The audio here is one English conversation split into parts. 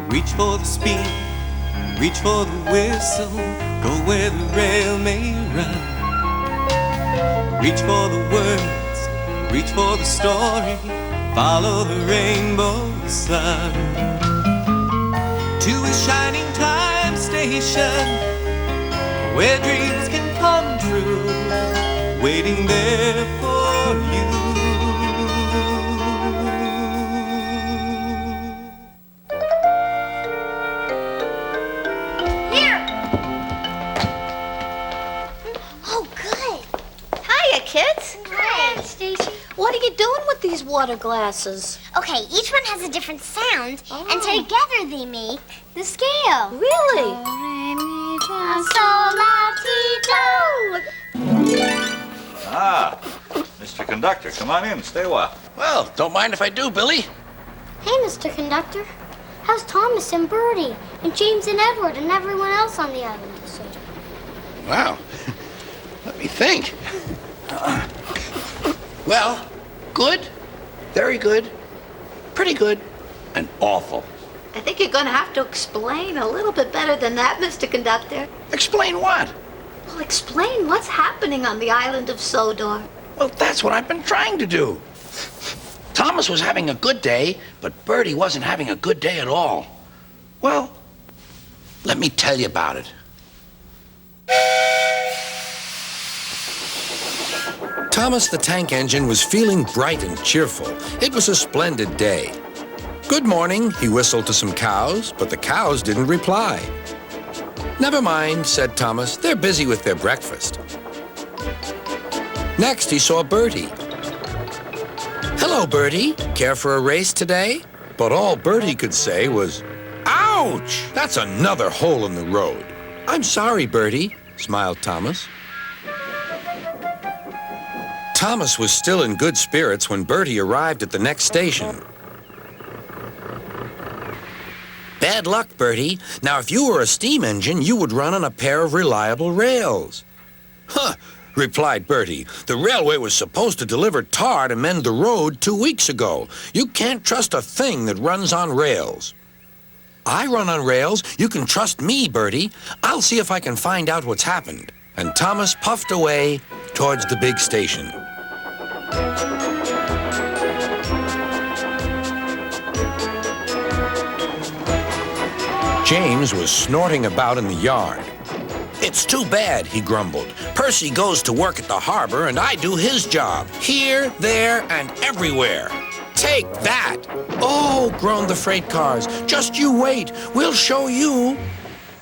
Reach for the speed, reach for the whistle, go where the rail may run. Reach for the words, reach for the story, follow the rainbow sun. To a shining time station, where dreams can come true, waiting there for you. Kids? Hi, Stacy. What are you doing with these water glasses? Okay, each one has a different sound, and together they make the scale. Really? Ah, Mr. Conductor, come on in. Stay a while. Well, don't mind if I do, Billy. Hey, Mr. Conductor. How's Thomas and Bertie and James and Edward and everyone else on the island? Wow. Let me think. Well, good, very good, pretty good, and awful. I think you're going to have to explain a little bit better than that, Mr. Conductor. Explain what? Well, explain what's happening on the island of Sodor. Well, that's what I've been trying to do. Thomas was having a good day, but Bertie wasn't having a good day at all. Well, let me tell you about it. Thomas the Tank Engine was feeling bright and cheerful. It was a splendid day. Good morning, he whistled to some cows, but the cows didn't reply. Never mind, said Thomas, they're busy with their breakfast. Next, he saw Bertie. Hello, Bertie. Care for a race today? But all Bertie could say was, ouch! That's another hole in the road. I'm sorry, Bertie, smiled Thomas. Thomas was still in good spirits when Bertie arrived at the next station. Bad luck, Bertie. Now, if you were a steam engine, you would run on a pair of reliable rails. Huh, replied Bertie. The railway was supposed to deliver tar to mend the road 2 weeks ago. You can't trust a thing that runs on rails. I run on rails. You can trust me, Bertie. I'll see if I can find out what's happened. And Thomas puffed away towards the big station. James was snorting about in the yard. It's too bad, he grumbled. Percy goes to work at the harbor and I do his job, here, there, and everywhere. Take that! Oh, groaned the freight cars. Just you wait, we'll show you.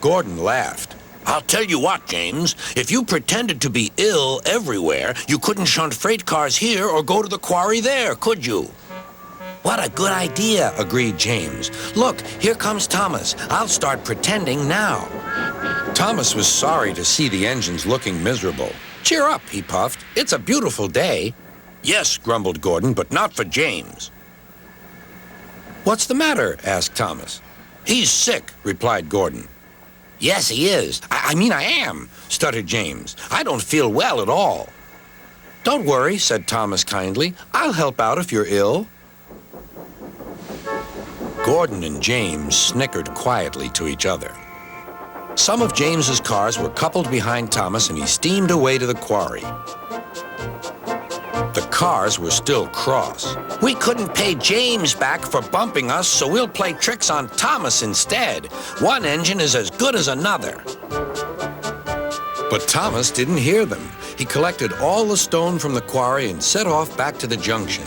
Gordon laughed. I'll tell you what, James, if you pretended to be ill everywhere, you couldn't shunt freight cars here or go to the quarry there, could you? What a good idea, agreed James. Look, here comes Thomas. I'll start pretending now. Thomas was sorry to see the engines looking miserable. Cheer up, he puffed. It's a beautiful day. Yes, grumbled Gordon, but not for James. What's the matter? Asked Thomas. He's sick, replied Gordon. Yes, he is. I mean, I am, stuttered James. I don't feel well at all. Don't worry, said Thomas kindly. I'll help out if you're ill. Gordon and James snickered quietly to each other. Some of James's cars were coupled behind Thomas and he steamed away to the quarry. The cars were still cross. We couldn't pay James back for bumping us, so we'll play tricks on Thomas instead. One engine is as good as another. But Thomas didn't hear them. He collected all the stone from the quarry and set off back to the junction.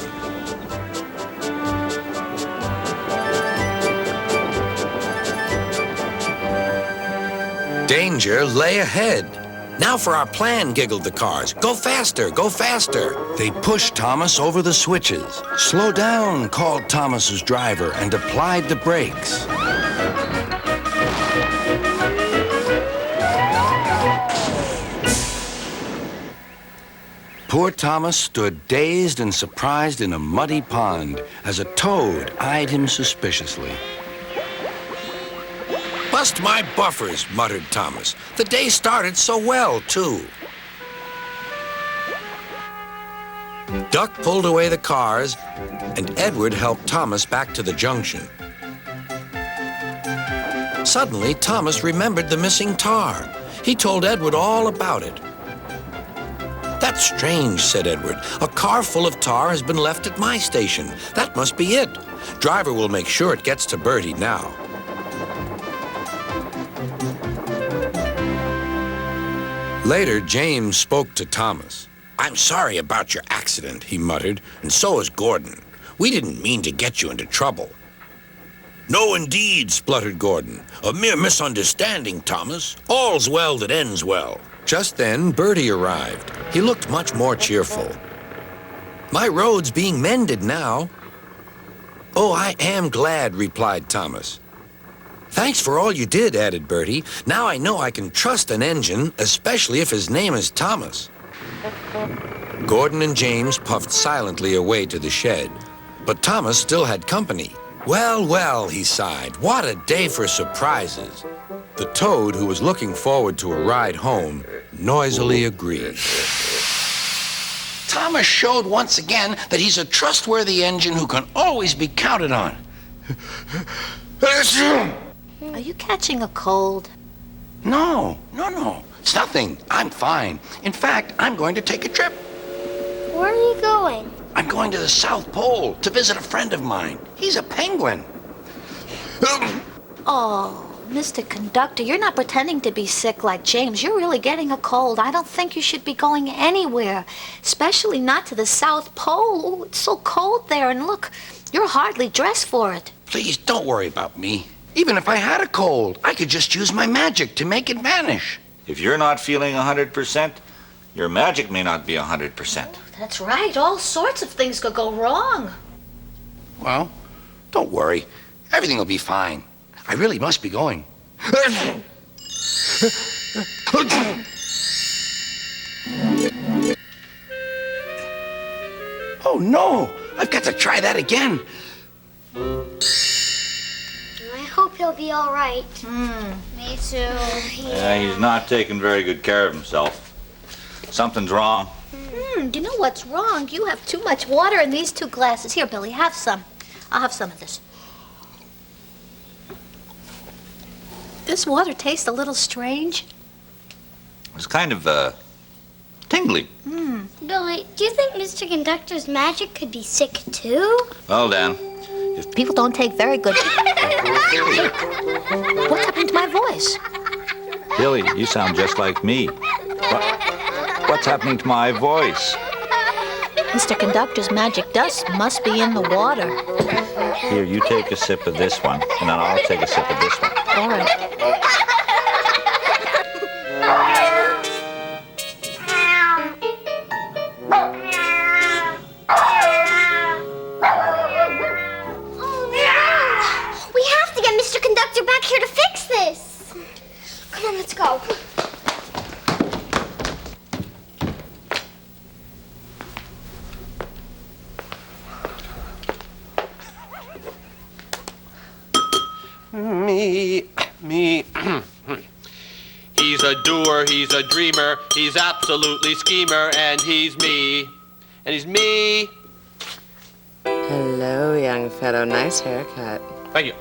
Danger lay ahead. Now for our plan, giggled the cars. Go faster, go faster. They pushed Thomas over the switches. Slow down, called Thomas's driver and applied the brakes. Poor Thomas stood dazed and surprised in a muddy pond as a toad eyed him suspiciously. Bust my buffers, muttered Thomas. The day started so well, too. Duck pulled away the cars, and Edward helped Thomas back to the junction. Suddenly, Thomas remembered the missing tar. He told Edward all about it. "That's strange," said Edward. "A car full of tar has been left at my station. That must be it. Driver will make sure it gets to Bertie now." Later, James spoke to Thomas. "I'm sorry about your accident," he muttered, "and so is Gordon. We didn't mean to get you into trouble." "No, indeed," spluttered Gordon. "A mere misunderstanding, Thomas. All's well that ends well." Just then, Bertie arrived. He looked much more cheerful. "My road's being mended now." "Oh, I am glad," replied Thomas. "Thanks for all you did," added Bertie. "Now I know I can trust an engine, especially if his name is Thomas." Gordon and James puffed silently away to the shed, but Thomas still had company. "Well, well," he sighed, "what a day for surprises." The toad, who was looking forward to a ride home, noisily agreed. Thomas showed once again that he's a trustworthy engine who can always be counted on. Are you catching a cold? No. It's nothing. I'm fine. In fact, I'm going to take a trip. Where are you going? I'm going to the South Pole to visit a friend of mine. He's a penguin. Oh, Mr. Conductor, you're not pretending to be sick like James. You're really getting a cold. I don't think you should be going anywhere, especially not to the South Pole. Oh, it's so cold there, and look, you're hardly dressed for it. Please don't worry about me. Even if I had a cold, I could just use my magic to make it vanish. If you're not feeling 100%, your magic may not be 100%. That's right. All sorts of things could go wrong. Well, don't worry. Everything will be fine. I really must be going. Oh, no! I've got to try that again. I hope he'll be all right. Me too. Yeah, he's not taking very good care of himself. Something's wrong. You know what's wrong? You have too much water in these 2 glasses. Here, Billy, have some. I'll have some of this. This water tastes a little strange. It's kind of, tingly. Billy, do you think Mr. Conductor's magic could be sick too? Well, Dan, People don't take very good... Hey, what's happened to my voice? Billy, you sound just like me. What's happening to my voice? Mr. Conductor's magic dust must be in the water. Here, you take a sip of this one, and then I'll take a sip of this one. All right. We have to get Mr. Conductor back here to fix this. Come on, let's go. Me. He's a doer, he's a dreamer, he's absolutely schemer, and he's me. And he's me. Hello, young fellow. Nice haircut. Thank you.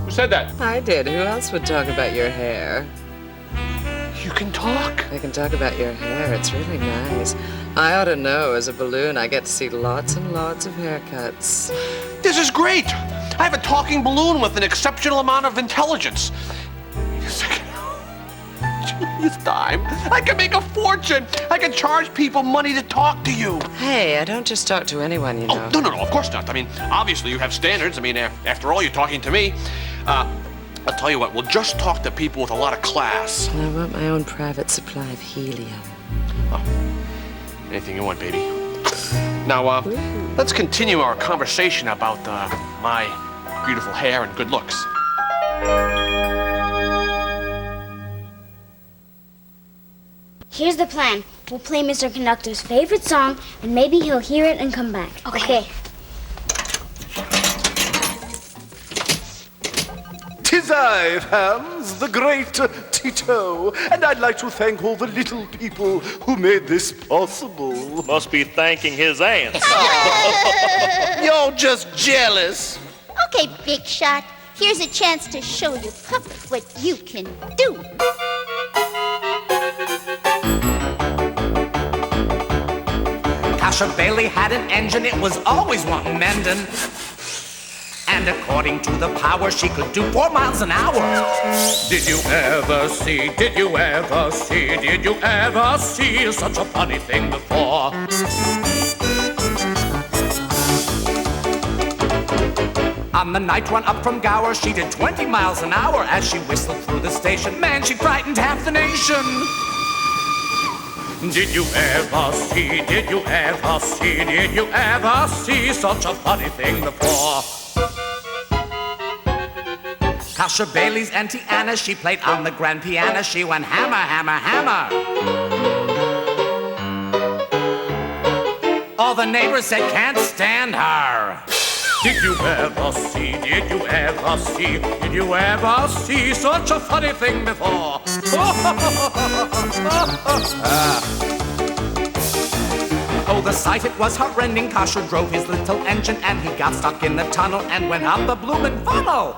Who said that? I did. Who else would talk about your hair? You can talk. I can talk about your hair. It's really nice. I ought to know. As a balloon, I get to see lots and lots of haircuts. This is great. I have a talking balloon with an exceptional amount of intelligence. Jeez, time. I can make a fortune. I can charge people money to talk to you. Hey, I don't just talk to anyone, you know. Oh, no, of course not. I mean, obviously you have standards. I mean, after all, you're talking to me. I'll tell you what, we'll just talk to people with a lot of class. I want my own private supply of helium. Oh, anything you want, baby. Now, let's continue our conversation about my beautiful hair and good looks. Here's the plan. We'll play Mr. Conductor's favorite song, and maybe he'll hear it and come back. Okay. 'Tis I, Hans, the great Tito, and I'd like to thank all the little people who made this possible. Must be thanking his aunts. You're just jealous. Okay, Big Shot. Here's a chance to show your puppet what you can do. Kasha Bailey had an engine, it was always wanting mending. And according to the power, she could do 4 miles an hour. Did you ever see such a funny thing before? On the night run up from Gower, she did 20 miles an hour as she whistled through the station. Man, she frightened half the nation. Did you ever see such a funny thing before? Kasha Bailey's Auntie Anna, she played on the grand piano. She went hammer, hammer, hammer. All the neighbors said can't stand her. Did you ever see such a funny thing before? Oh, the sight, it was heart-rending. Kasha drove his little engine and he got stuck in the tunnel and went up the bloomin' funnel.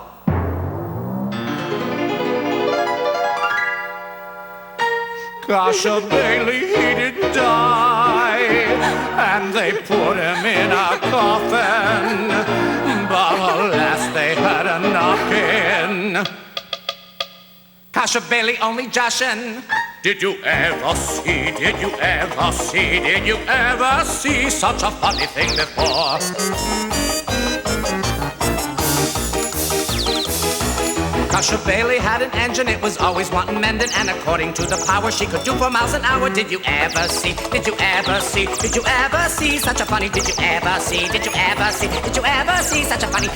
Kasha Bailey, he didn't die, and they put him in a coffin, but alas, they had a knock-in. Kasha Bailey only joshin'. Did you ever see such a funny thing before? Kasha Bailey had an engine, it was always wanting mending, and according to the power, she could do 4 miles an hour. Did you ever see such a funny? Did you ever see such a funny? Did you ever see such a funny?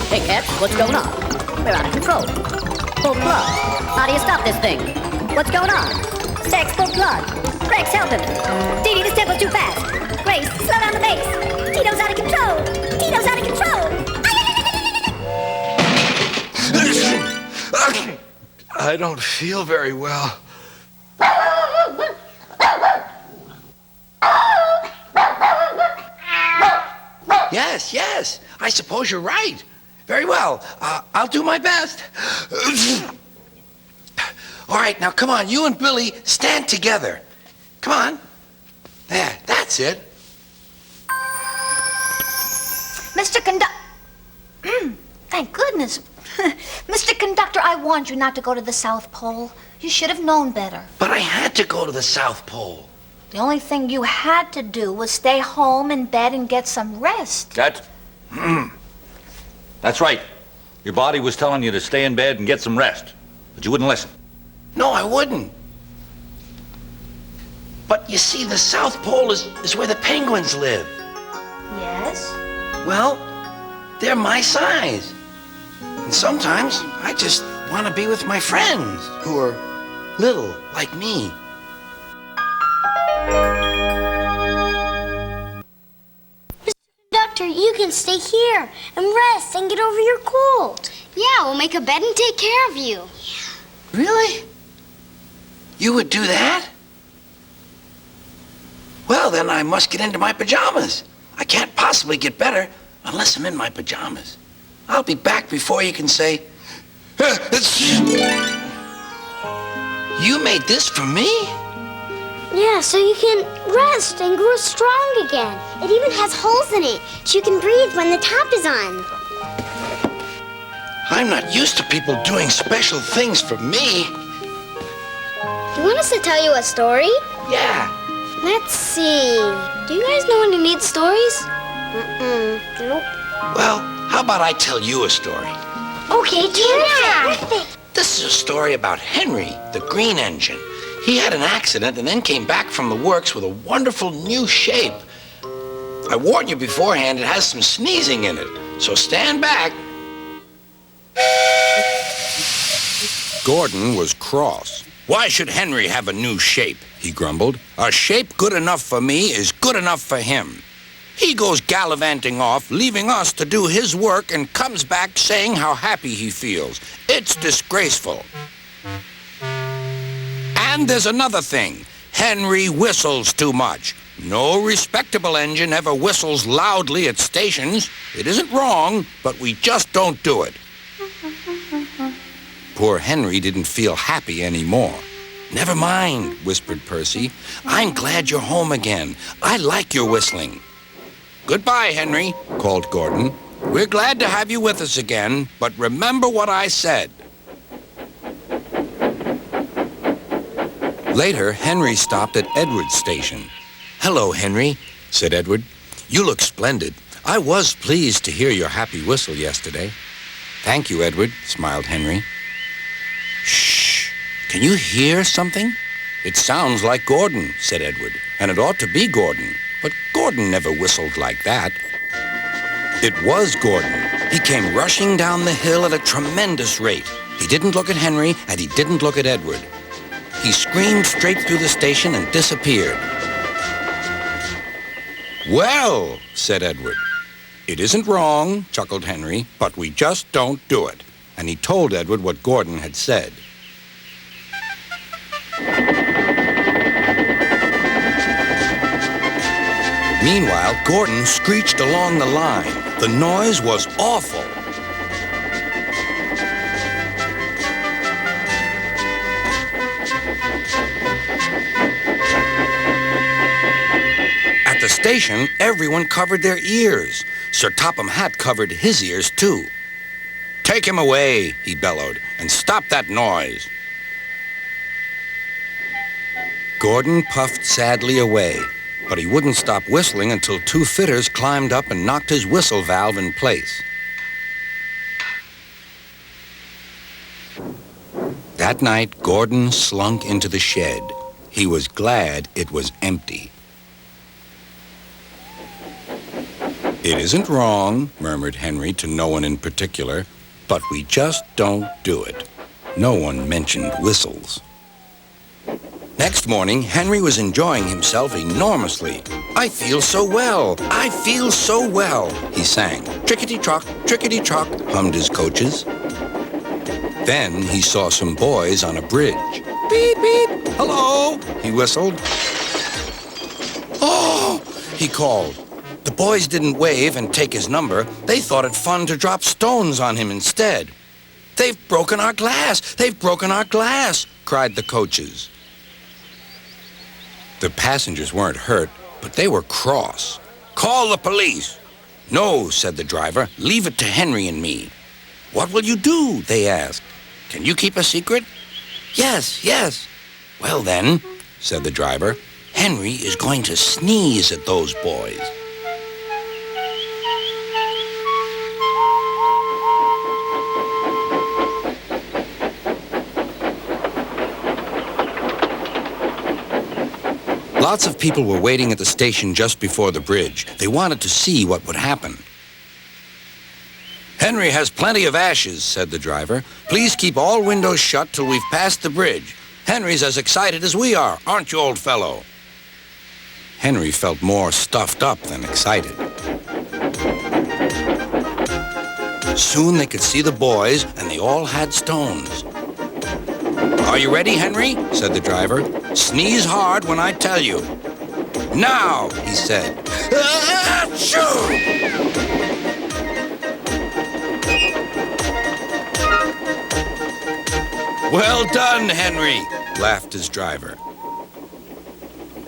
Hey, cats, what's going on? We're out of control. Full plug. How do you stop this thing? What's going on? Sex, full plug. Greg's helping. Dee Dee, this tempo's too fast. Grace, slow down the bass. Tito's out of control. Tito's out of control. I don't feel very well. Yes, I suppose you're right. Very well. I'll do my best. All right, now come on. You and Billy stand together. Come on. There, that's it. Mr. Thank goodness. Mr. Conductor, I warned you not to go to the South Pole. You should have known better. But I had to go to the South Pole. The only thing you had to do was stay home in bed and get some rest. That's right. Your body was telling you to stay in bed and get some rest, but you wouldn't listen. No, I wouldn't. But you see, the South Pole is where the penguins live. Yes? Well, they're my size. And sometimes I just want to be with my friends who are little like me. Mr. Conductor, you can stay here and rest and get over your cold. Yeah, we'll make a bed and take care of you. Really? You would do that? Well, then I must get into my pajamas. I can't possibly get better unless I'm in my pajamas. I'll be back before you can say, you made this for me? Yeah, so you can rest and grow strong again. It even has holes in it, so you can breathe when the top is on. I'm not used to people doing special things for me. You want us to tell you a story? Yeah. Let's see. Do you guys know any neat stories? Nope. Well, how about I tell you a story? Okay, terrific. This is a story about Henry, the green engine. He had an accident and then came back from the works with a wonderful new shape. I warned you beforehand, it has some sneezing in it, so stand back. Gordon was cross. Why should Henry have a new shape? He grumbled. A shape good enough for me is good enough for him. He goes gallivanting off, leaving us to do his work, and comes back saying how happy he feels. It's disgraceful. And there's another thing. Henry whistles too much. No respectable engine ever whistles loudly at stations. It isn't wrong, but we just don't do it. Poor Henry didn't feel happy anymore. Never mind, whispered Percy. I'm glad you're home again. I like your whistling. Goodbye, Henry, called Gordon. We're glad to have you with us again, but remember what I said. Later, Henry stopped at Edward's station. Hello, Henry, said Edward. You look splendid. I was pleased to hear your happy whistle yesterday. Thank you, Edward, smiled Henry. Shh! Can you hear something? It sounds like Gordon, said Edward, and it ought to be Gordon. But Gordon never whistled like that. It was Gordon. He came rushing down the hill at a tremendous rate. He didn't look at Henry, and he didn't look at Edward. He screamed straight through the station and disappeared. Well, said Edward. It isn't wrong, chuckled Henry, but we just don't do it. And he told Edward what Gordon had said. Meanwhile, Gordon screeched along the line. The noise was awful. At the station, everyone covered their ears. Sir Topham Hatt covered his ears, too. Take him away, he bellowed, and stop that noise. Gordon puffed sadly away, but he wouldn't stop whistling until two fitters climbed up and knocked his whistle valve in place. That night, Gordon slunk into the shed. He was glad it was empty. It isn't wrong, murmured Henry to no one in particular, but we just don't do it. No one mentioned whistles. Next morning, Henry was enjoying himself enormously. I feel so well, I feel so well, he sang. Trickety-trock, hummed his coaches. Then he saw some boys on a bridge. Beep, beep, hello, he whistled. Oh, he called. The boys didn't wave and take his number. They thought it fun to drop stones on him instead. They've broken our glass! They've broken our glass! Cried the coaches. The passengers weren't hurt, but they were cross. Call the police! No, said the driver. Leave it to Henry and me. What will you do? They asked. Can you keep a secret? Yes, yes. Well then, said the driver, Henry is going to sneeze at those boys. Lots of people were waiting at the station just before the bridge. They wanted to see what would happen. Henry has plenty of ashes, said the driver. Please keep all windows shut till we've passed the bridge. Henry's as excited as we are, aren't you, old fellow? Henry felt more stuffed up than excited. Soon they could see the boys, and they all had stones. Are you ready, Henry? Said the driver. Sneeze hard when I tell you. Now, he said. Achoo! Well done, Henry, laughed his driver.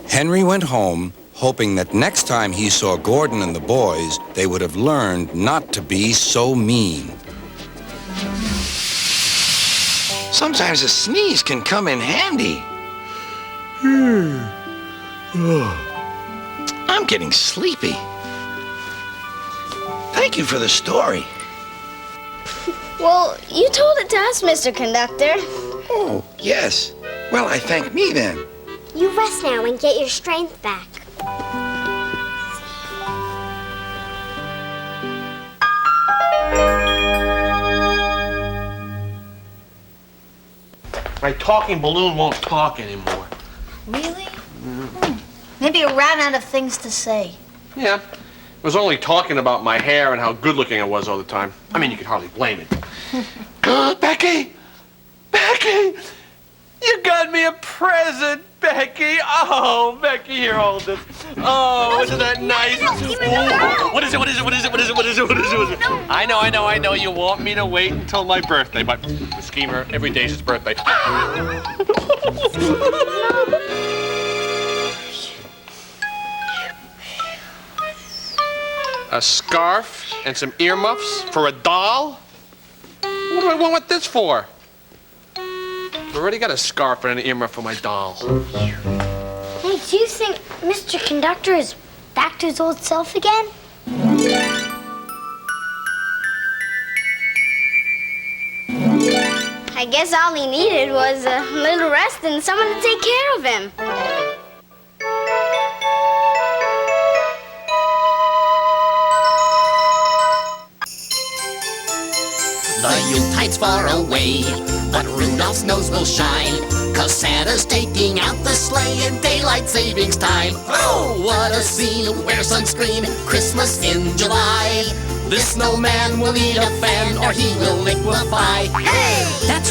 Henry went home, hoping that next time he saw Gordon and the boys, they would have learned not to be so mean. Sometimes a sneeze can come in handy. I'm getting sleepy. Thank you for the story. Well, you told it to us, Mr. Conductor. Oh, yes. Well, I thank me then. You rest now and get your strength back. My talking balloon won't talk anymore. Really? Maybe it ran out of things to say. Yeah. It was only talking about my hair and how good looking I was all the time. I mean, you could hardly blame it. Becky! Becky! You got me a present! Becky! Oh, Becky, here, hold this. Oh, isn't that nice? Ooh, what is it? What is it? What is it? What is it? What is it? What is it? What is it? I know. You want me to wait until my birthday, but the schemer, every day's his birthday. A scarf and some earmuffs for a doll? What do I want this for? I already got a scarf and an earmuff for my doll. Hey, do you think Mr. Conductor is back to his old self again? I guess all he needed was a little rest and someone to take care of him. The Yuletide's far away, but Rudolph's nose will shine, 'cause Santa's taking out the sleigh in daylight savings time. Oh, what a scene! Wear sunscreen, Christmas in July. This snowman will need a fan or he will liquefy. Hey! That's right!